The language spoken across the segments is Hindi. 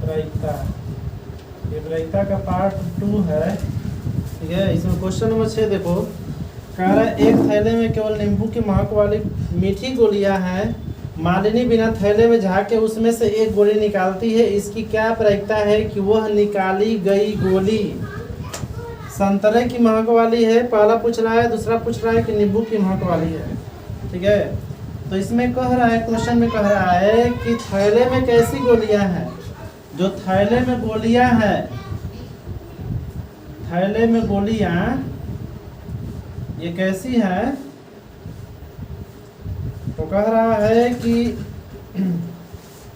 प्रायिकता, ये प्रायिकता का पार्ट 2 है। ठीक है, इसमें क्वेश्चन नंबर 6 देखो, कह रहा है एक थैले में केवल नींबू की महक वाली मीठी गोलियां हैं। मालिनी बिना थैले में झाँके उसमें से एक गोली निकालती है, इसकी क्या प्रायिकता है कि वह निकाली गई गोली संतरे की महक वाली है? पहला पूछ रहा है, दूसरा पूछ रहा है कि नींबू की महक वाली है। ठीक है, तो इसमें कह रहा है, क्वेश्चन में कह रहा है कि थैले में कैसी गोलियां हैं। जो थैले में गोलियां हैं, थैले में गोलियां ये कैसी है? तो कह रहा है कि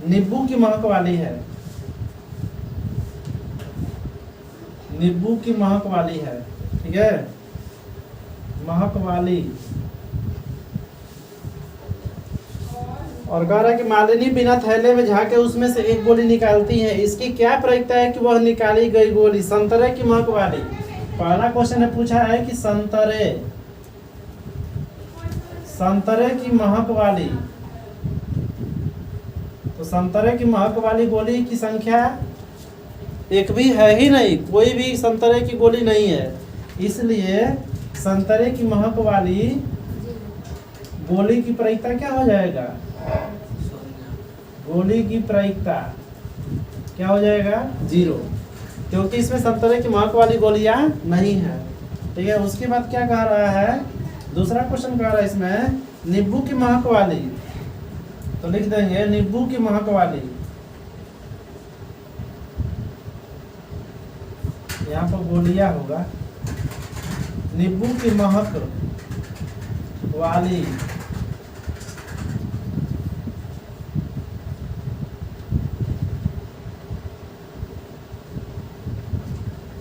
नींबू की महक वाली है, नींबू की महक वाली है। ठीक है, महक वाली। और कह रहा है कि मालिनी बिना थैले में झाँके उसमें से एक गोली निकालती है, इसकी क्या प्रायिकता है कि वह निकाली गई गोली संतरे की महक वाली? पहला क्वेश्चन ने पूछा है कि संतरे, संतरे की महक वाली, तो संतरे की महक वाली गोली की संख्या एक भी है ही नहीं, कोई भी संतरे की गोली नहीं है, इसलिए संतरे की महक वाली गोली की प्रायिकता क्या हो जाएगा? गोली की प्रायिकता क्या हो जाएगा? 0, क्योंकि इसमें संतरे की महक वाली गोलियां नहीं है। ठीक है, उसके बाद क्या कह रहा है? दूसरा क्वेश्चन कह रहा है इसमें नींबू की महक वाली, तो लिख देंगे नींबू की महक वाली। यहाँ पर गोलियां होगा, नींबू की महक वाली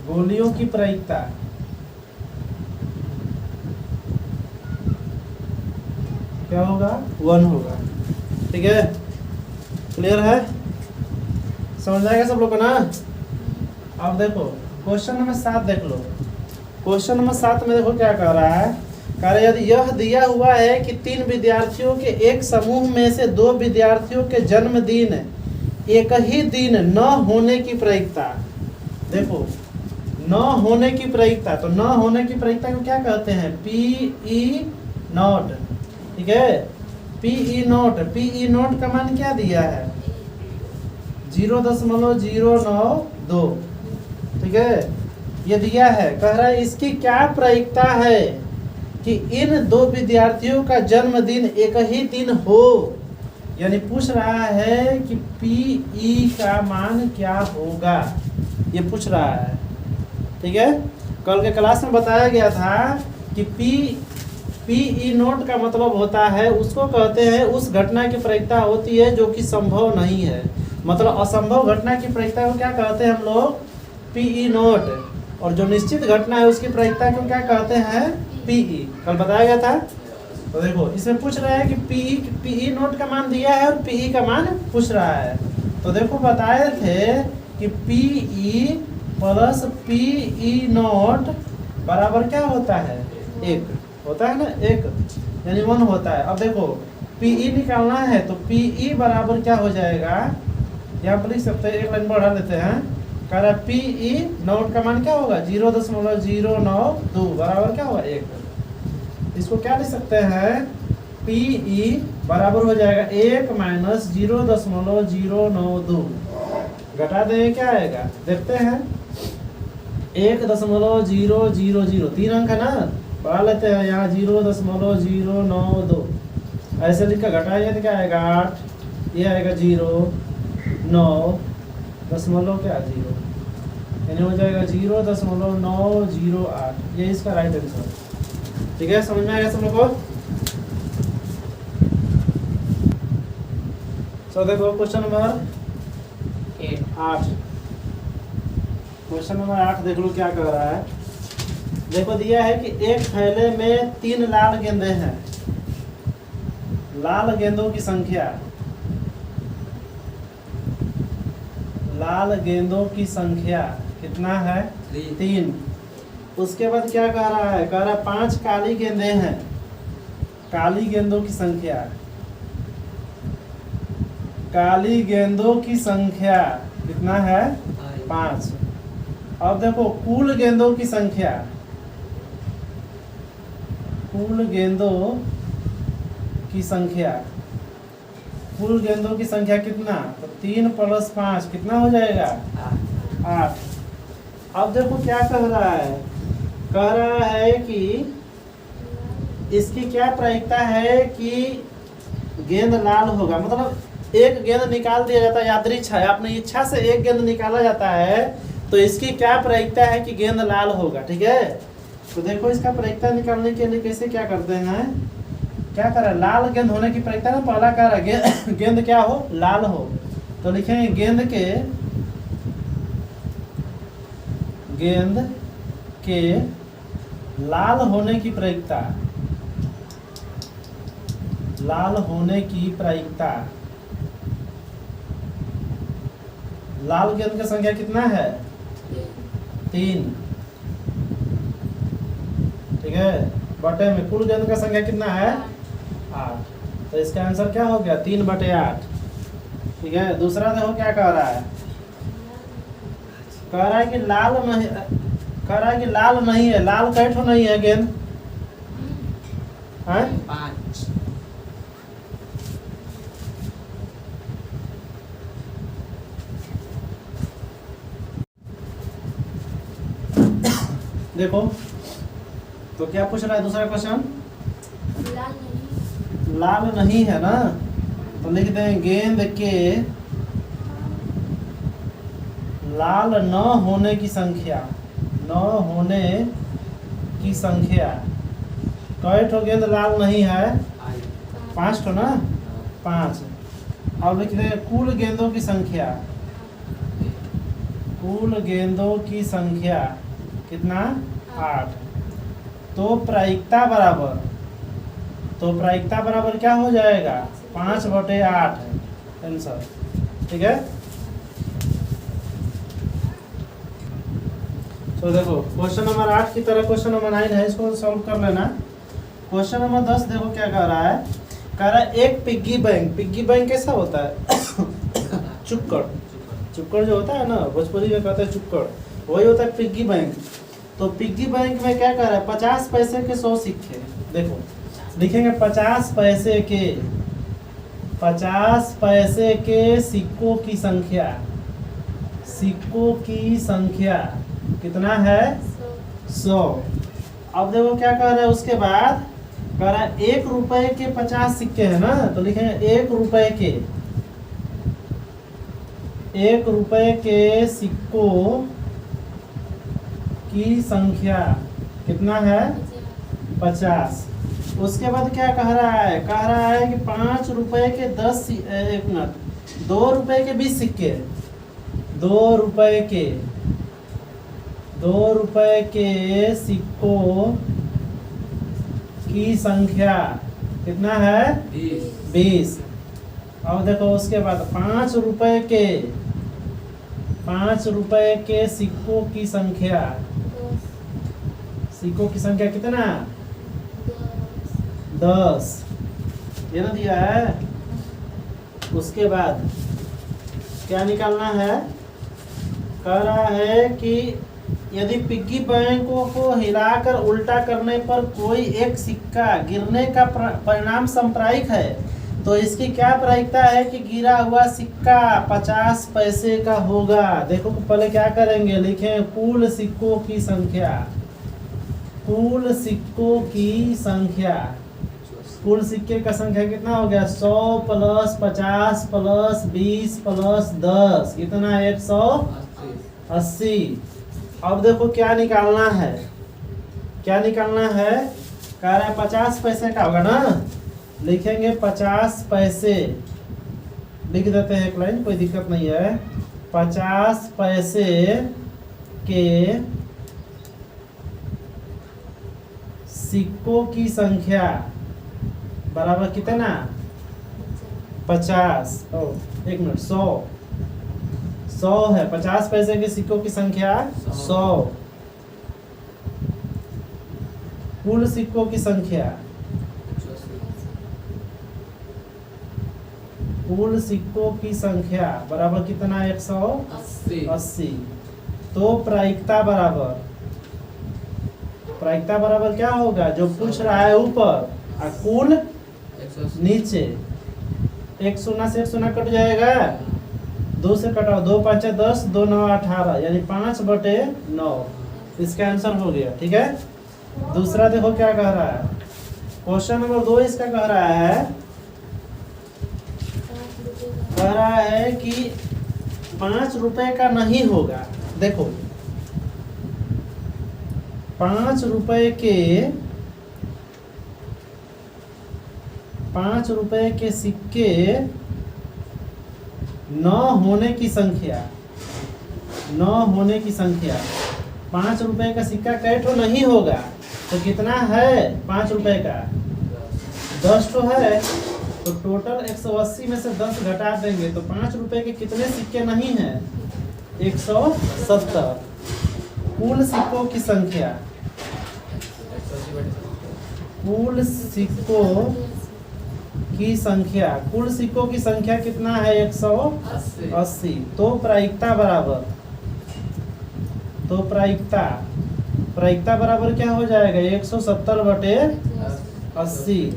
गोलियों की प्रायिकता क्या होगा? 1 होगा। ठीक है, क्लियर है? समझ आएगा सब लोग को ना? अब देखो क्वेश्चन नंबर 7 देख लो। क्वेश्चन नंबर 7 में देखो क्या कह रहा है? कह रहा है यदि यह दिया हुआ है कि 3 विद्यार्थियों के एक समूह में से 2 विद्यार्थियों के जन्मदिन एक ही दिन न होने की प्रायिकता। देखो न होने की प्रायिकता, तो न होने की प्रायिकता को क्या कहते हैं? PE0। ठीक है, PE0, PE0 का मान क्या दिया है? 0.092। ठीक है, ये दिया है। कह रहा है इसकी क्या प्रायिकता है कि इन 2 विद्यार्थियों का जन्मदिन एक ही दिन हो। यानी पूछ रहा है कि PE का मान क्या होगा, ये पूछ रहा है। ठीक है, कल के क्लास में बताया गया था कि PE0 का मतलब होता है, उसको कहते हैं उस घटना की प्रायिकता होती है जो कि संभव नहीं है। मतलब असंभव घटना की प्रायिकता को क्या कहते हैं हम लोग? PE0। और जो निश्चित घटना है उसकी प्रायिकता को क्या कहते हैं? PE। कल बताया गया था। तो देखो इसमें पूछ रहा है कि PE0 का मान दिया है और PE का मान पूछ रहा है। तो देखो बताए थे कि PE प्लस PE0 बराबर क्या होता है? 1 होता है ना, 1 यानी 1 होता है। अब देखो PE निकालना है तो PE बराबर क्या हो जाएगा? यहाँ पर लिख सकते हैं, एक लाइन बढ़ा लेते हैं। कह रहा है PE0 का मान क्या होगा? 0.092 बराबर क्या होगा? 1। इसको क्या लिख सकते हैं? PE बराबर हो जाएगा 1 माइनस 0.092। घटा देंगे क्या आएगा? देखते हैं। 1.000, 3 अंक है ना, बढ़ा लेते हैं यहाँ 0.092। ऐसे लिख कर घटाएंगे तो क्या आएगा? 8। ये आएगा 0, 9 दशमलव क्या 0, यानी हो जाएगा 0.908। ये इसका राइट आंसर। ठीक है, समझ में आएगा सब लोग को? तो देखो क्वेश्चन नंबर 8। क्वेश्चन नंबर 8 देख लो क्या कह रहा है। देखो दिया है कि एक थैले में 3 लाल गेंदे हैं। लाल गेंदों की संख्या, लाल गेंदों की संख्या कितना है? 3। उसके बाद क्या कह रहा है? कह रहा है 5 काली गेंदें हैं। काली गेंदों की संख्या काली गेंदों की संख्या कितना है? 5। अब देखो कुल गेंदों की संख्या, कुल गेंदों की संख्या, कुल गेंदों की संख्या कितना? तो 3 + 5 कितना हो जाएगा? 8। अब देखो क्या कह रहा है, कह रहा है कि इसकी क्या प्रायिकता है कि गेंद लाल होगा। मतलब एक गेंद निकाल दिया जाता है, यादृच्छा है, अपनी इच्छा से एक गेंद निकाला जाता है, तो इसकी क्या प्रायिकता है कि गेंद लाल होगा। ठीक है, तो देखो इसका प्रायिकता निकालने के लिए कैसे क्या करते हैं, क्या कर रहा है, लाल गेंद होने की प्रायिकता ना, पहला कह रहा है गेंद क्या हो? लाल हो। तो लिखेंगे गेंद के लाल होने की प्रायिकता, लाल होने की प्रायिकता, लाल गेंद की संख्या कितना है? 3। ठीक है, बटे में कुल गेंद का संख्या कितना है? 8। तो इसका आंसर क्या हो गया? 3/8। ठीक है, दूसरा देखो क्या कह रहा है, कह रहा है कि लाल नहीं, कह रहा है कि लाल नहीं है। लाल कै ठो नहीं है गेंद? 5। देखो तो क्या पूछ रहा है दूसरा क्वेश्चन? लाल नहीं है ना, तो लिख दें गेंद के लाल न होने की संख्या, न होने की संख्या। कै ठो गेंद लाल नहीं है? 5 ठो ना, 5। अब लिख दें कुल गेंदों की संख्या, कुल गेंदों की संख्या कितना? 8। तो प्रायिकता बराबर, तो प्रायिकता बराबर क्या हो जाएगा? 5/8 है आंसर। ठीक है, तो देखो क्वेश्चन नंबर 8 की तरह क्वेश्चन नंबर 9 है, इसको सॉल्व कर लेना। क्वेश्चन नंबर 10 देखो क्या कह रहा है, कह रहा है एक पिग्गी बैंक। पिग्गी बैंक कैसा होता है? चुक्कड़, चुक्कड़ जो होता है ना, भोजपुरी में कहते हैं चुक्कड़, वही होता है पिग्गी बैंक। तो पिग्गी बैंक में क्या कर रहा है, 50 पैसे के 100 सिक्के। देखो लिखेंगे 50 पैसे के, 50 पैसे के सिक्कों की संख्या, सिक्कों की संख्या कितना है? 100। अब देखो क्या कह रहा है, उसके बाद कह रहा है 1 रुपए के 50 सिक्के है ना, तो लिखेंगे 1 रुपए के, 1 रुपए के सिक्कों की संख्या कितना है? 50। उसके बाद क्या कह रहा है, कह रहा है कि 5 रुपए के 10, एक मिनट, 2 रुपए के 20 सिक्के, 2 रुपए के, 2 रुपए के सिक्कों की संख्या कितना है? 20। अब देखो उसके बाद 5 रुपए के, 5 रुपए के सिक्कों की संख्या, सिक्कों की संख्या कितना? 10। ये ना दिया है। उसके बाद क्या निकालना है, कह रहा है कि यदि पिग्गी बैंकों को हिलाकर उल्टा करने पर कोई एक सिक्का गिरने का परिणाम सांप्रायिक है, तो इसकी क्या प्रायिकता है कि गिरा हुआ सिक्का 50 पैसे का होगा। देखो पहले क्या करेंगे, लिखें कुल सिक्कों की संख्या, कुल सिक्कों की संख्या, कुल सिक्के का संख्या कितना हो गया? 100 + 50 + 20 + 10 कितना? 180। अब देखो क्या निकालना है, क्या निकालना है, कह रहा है 50 पैसे का होगा ना, लिखेंगे 50 पैसे, लिख देते हैं एक लाइन, कोई दिक्कत नहीं है। 50 पैसे के सिक्कों की संख्या बराबर कितना? 50। एक मिनट, 100 है, 50 पैसे के सिक्कों की संख्या 100। कुल सिक्कों की संख्या, कुल सिक्कों की संख्या बराबर कितना 180। तो प्रायिकता बराबर क्या होगा, जो पूछ रहा है ऊपर और कुल नीचे। एक शून्य से एक शून्य कट जाएगा, 2 से कटाओ, 2 5 10, 2 9 18, यानी 5/9। इसका आंसर हो गया। ठीक है, दूसरा देखो क्या कह रहा है। क्वेश्चन नंबर 2 इसका कह रहा है कि 5 रुपए का नहीं होगा। देखो 5 रुपए के सिक्के न होने की संख्या 5 रुपए का सिक्का कैठो नहीं होगा, तो कितना है 5 रुपए का 10 तो है। तो टोटल 180 में से 10 घटा देंगे तो 5 रुपए के कितने सिक्के नहीं हैं, 170। कुल सिक्कों की संख्या, कुल सिक्कों की संख्या कितना है 180। तो प्रायिकता बराबर क्या हो जाएगा 170/80।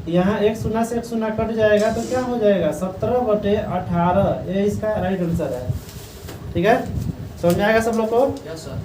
यहाँ एक शून्य से एक शून्य कट जाएगा तो क्या हो जाएगा 17/18। ये इसका राइट आंसर है। ठीक है, समझ आएगा सब लोग को। Yes sir.